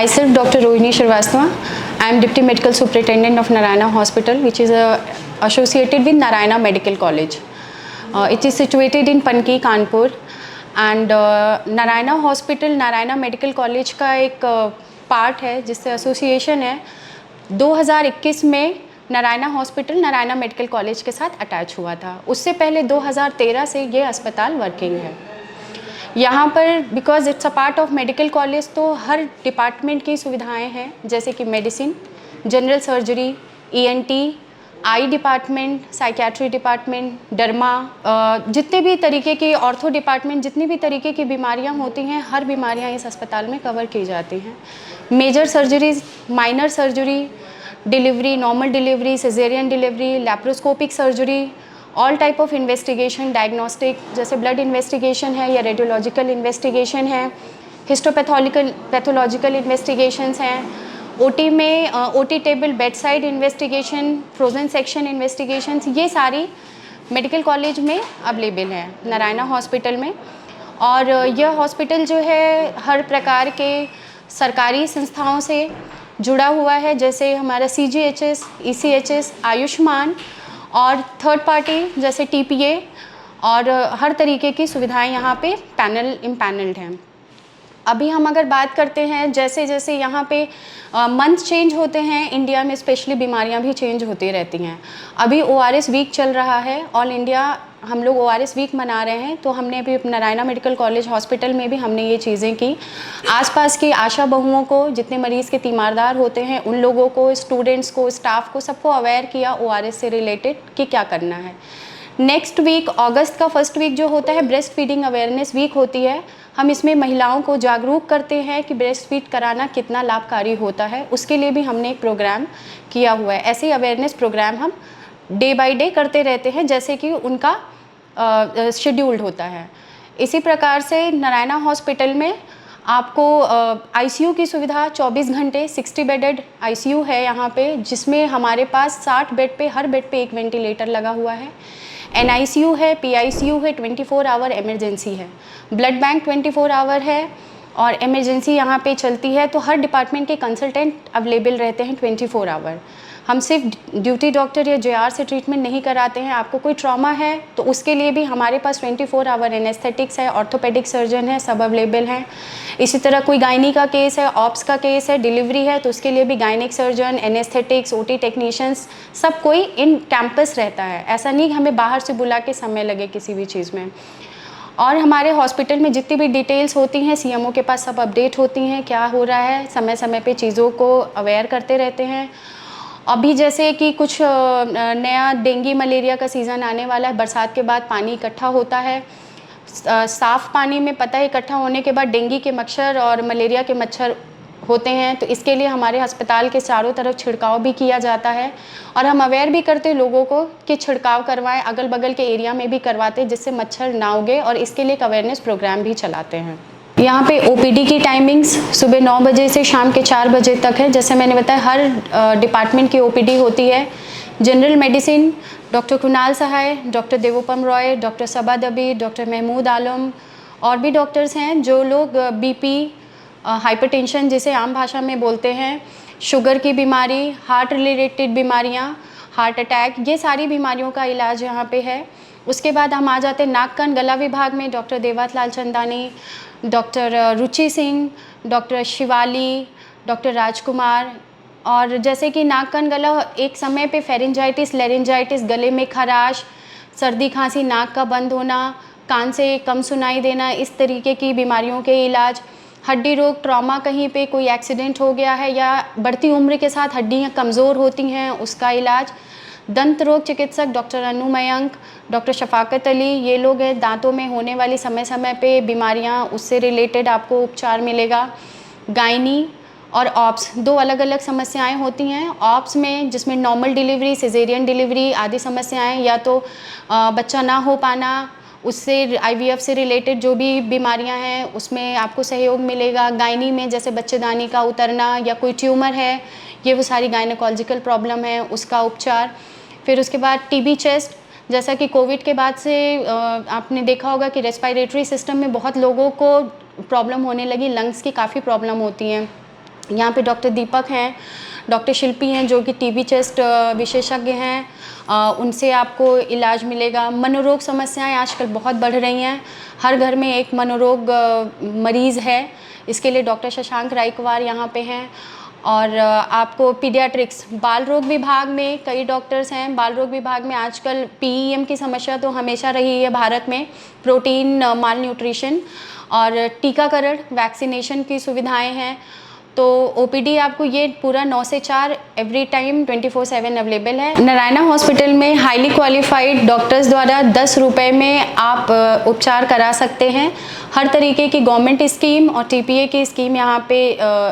Myself, Dr. Rohini Shrivastava. I am Deputy Medical Superintendent of Narayana Hospital, which is associated with Narayana Medical College. It is situated in Panki, Kanpur, and Narayana Hospital, Narayana Medical College का एक part है जिससे association है। 2021 में Narayana hospital Narayana medical college के साथ attach हुआ था। उससे पहले 2013 से ये अस्पताल वर्किंग है। यहाँ पर because it's a part of medical college, तो हर डिपार्टमेंट की सुविधाएं हैं, जैसे कि मेडिसिन, जनरल सर्जरी, ईएनटी, आई डिपार्टमेंट, साइकियाट्री डिपार्टमेंट, डर्मा, जितने भी तरीके की ऑर्थो डिपार्टमेंट, जितनी भी तरीके की बीमारियां होती हैं, हर बीमारियां इस अस्पताल में कवर की जाती हैं। Major surgeries, minor surgery, delivery, normal delivery, caesarean delivery, laparoscopic surgery, all type of investigation, diagnostic, जैसे ब्लड इन्वेस्टिगेशन है या रेडियोलॉजिकल इन्वेस्टिगेशन है, पैथोलॉजिकल इन्वेस्टिगेशंस हैं, ओटी में OT table, bed side investigation, frozen section investigations, ये सारी medical college में available है नारायणा हॉस्पिटल में। और यह हॉस्पिटल जो है हर प्रकार के सरकारी संस्थाओं से जुड़ा हुआ है, जैसे हमारा CGHS, ECHS, आयुष्मान और थर्ड पार्टी जैसे TPA, और हर तरीके की सुविधाएं यहाँ पे इम्पैनल्ड हैं। अभी हम अगर बात करते हैं, जैसे जैसे यहाँ पे मंथ चेंज होते हैं इंडिया में, स्पेशली बीमारियाँ भी चेंज होती रहती हैं। अभी ORS वीक चल रहा है, ऑल इंडिया हम लोग ORS वीक मना रहे हैं, तो हमने अभी नारायणा मेडिकल कॉलेज हॉस्पिटल में भी हमने ये चीज़ें की। आसपास की आशा बहुओं को, जितने मरीज़ के तीमारदार होते हैं, उन लोगों को, स्टूडेंट्स को, स्टाफ को, सबको अवेयर किया ORS से रिलेटेड कि क्या करना है। नेक्स्ट वीक, अगस्त का फर्स्ट वीक जो होता है, ब्रेस्ट फीडिंग अवेयरनेस वीक होती है। हम इसमें महिलाओं को जागरूक करते हैं कि ब्रेस्ट फीड कराना कितना लाभकारी होता है। उसके लिए भी हमने एक प्रोग्राम किया हुआ है। ऐसे अवेयरनेस प्रोग्राम हम डे बाय डे करते रहते हैं, जैसे कि उनका शेड्यूल्ड होता है। इसी प्रकार से नारायणा हॉस्पिटल में आपको ICU की सुविधा 24 घंटे 60 बेडेड ICU है यहाँ पे, जिसमें हमारे पास 60 बेड पे, हर बेड पे एक वेंटिलेटर लगा हुआ है। NICU है, PICU है, 24 आवर इमरजेंसी है, ब्लड बैंक 24 आवर है, और इमरजेंसी यहाँ पे चलती है। तो हर डिपार्टमेंट के कंसल्टेंट अवेलेबल रहते हैं 24 आवर। हम सिर्फ ड्यूटी डॉक्टर या JR से ट्रीटमेंट नहीं कराते हैं। आपको कोई ट्रॉमा है तो उसके लिए भी हमारे पास 24 आवर एनेस्थेटिक्स है, ऑर्थोपेडिक सर्जन है, सब अवेलेबल हैं। इसी तरह कोई गायनी का केस है, ऑप्स का केस है, डिलीवरी है, तो उसके लिए भी gynaec surgeon, anaesthetics, OT technicians, सब कोई इन कैंपस रहता है। ऐसा नहीं हमें बाहर से बुला के समय लगे किसी भी चीज़ में। और हमारे हॉस्पिटल में जितनी भी डिटेल्स होती हैं, CMO के पास सब अपडेट होती हैं, क्या हो रहा है, समय समय पे चीज़ों को अवेयर करते रहते हैं। अभी जैसे कि कुछ नया डेंगू मलेरिया का सीज़न आने वाला है, बरसात के बाद पानी इकट्ठा होता है। साफ़ पानी में पता है इकट्ठा होने के बाद डेंगू के मच्छर और मलेरिया के मच्छर होते हैं, तो इसके लिए हमारे अस्पताल के चारों तरफ छिड़काव भी किया जाता है। और हम अवेयर भी करते हैं लोगों को कि छिड़काव करवाएं, अगल बगल के एरिया में भी करवाते हैं, जिससे मच्छर ना उगे, और इसके लिए एक अवेयरनेस प्रोग्राम भी चलाते हैं। यहाँ पे OPD की टाइमिंग्स सुबह 9 बजे से शाम के 4 बजे तक है। जैसे मैंने बताया, हर डिपार्टमेंट की OPD होती है। जनरल मेडिसिन डॉक्टर कुणाल सहाय, डॉक्टर देवोपम रॉय, डॉक्टर सबा दबी, डॉक्टर महमूद आलम, और भी डॉक्टर्स हैं जो लोग BP, हाइपरटेंशन जिसे आम भाषा में बोलते हैं, शुगर की बीमारी, हार्ट रिलेटेड बीमारियाँ, हार्ट अटैक, ये सारी बीमारियों का इलाज यहाँ पे है। उसके बाद हम आ जाते हैं नाक कान गला विभाग में। डॉक्टर देवात लाल चंदानी, डॉक्टर रुचि सिंह, डॉक्टर शिवाली, डॉक्टर राजकुमार। और जैसे कि नाक कान गला, एक समय पे फेरेंजाइटिस, लेरेंजाइटिस, गले में खराश, सर्दी खांसी, नाक का बंद होना, कान से कम सुनाई देना, इस तरीके की बीमारियों के इलाज। हड्डी रोग, ट्रॉमा, कहीं पे कोई एक्सीडेंट हो गया है या बढ़ती उम्र के साथ हड्डियाँ कमज़ोर होती हैं, उसका इलाज। दंत रोग चिकित्सक डॉक्टर अनु मयंक, डॉक्टर शफाकत अली, ये लोग हैं। दांतों में होने वाली समय समय पे बीमारियां, उससे रिलेटेड आपको उपचार मिलेगा। गायनी और ऑप्स, 2 अलग अलग समस्याएं होती हैं। ऑप्स में जिसमें नॉर्मल डिलीवरी, सिजेरियन डिलीवरी आदि समस्याएं, या तो बच्चा ना हो पाना, उससे IVF से रिलेटेड जो भी बीमारियां हैं उसमें आपको सहयोग मिलेगा। गायनी में जैसे बच्चेदानी का उतरना या कोई ट्यूमर है, ये वो सारी गायनोकोलॉजिकल प्रॉब्लम है, उसका उपचार। फिर उसके बाद TB चेस्ट, जैसा कि कोविड के बाद से आपने देखा होगा कि रेस्पिरेटरी सिस्टम में बहुत लोगों को प्रॉब्लम होने लगी, लंग्स की काफ़ी प्रॉब्लम होती हैं, यहाँ पे डॉक्टर दीपक हैं, डॉक्टर शिल्पी हैं जो कि टीबी चेस्ट विशेषज्ञ हैं, उनसे आपको इलाज मिलेगा। मनोरोग समस्याएं आजकल बहुत बढ़ रही हैं, हर घर में एक मनोरोग मरीज़ है, इसके लिए डॉक्टर शशांक रायकवार यहाँ पे हैं। और आपको पीडियाट्रिक्स बाल रोग विभाग में कई डॉक्टर्स हैं। बाल रोग विभाग में आजकल पीईएम की समस्या तो हमेशा रही है भारत में, प्रोटीन माल न्यूट्रिशन, और टीकाकरण वैक्सीनेशन की सुविधाएं हैं। तो ओपीडी आपको ये पूरा 9 से 4 एवरी टाइम 24/7 अवेलेबल है। नारायणा हॉस्पिटल में हाईली क्वालिफाइड डॉक्टर्स द्वारा 10 रुपये में आप उपचार करा सकते हैं। हर तरीके की गवर्नमेंट स्कीम और टीपीए की स्कीम यहाँ पे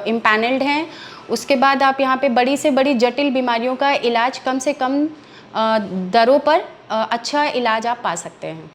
इम्पैनल्ड हैं। उसके बाद आप यहाँ पे बड़ी से बड़ी जटिल बीमारियों का इलाज कम से कम दरों पर अच्छा इलाज आप पा सकते हैं।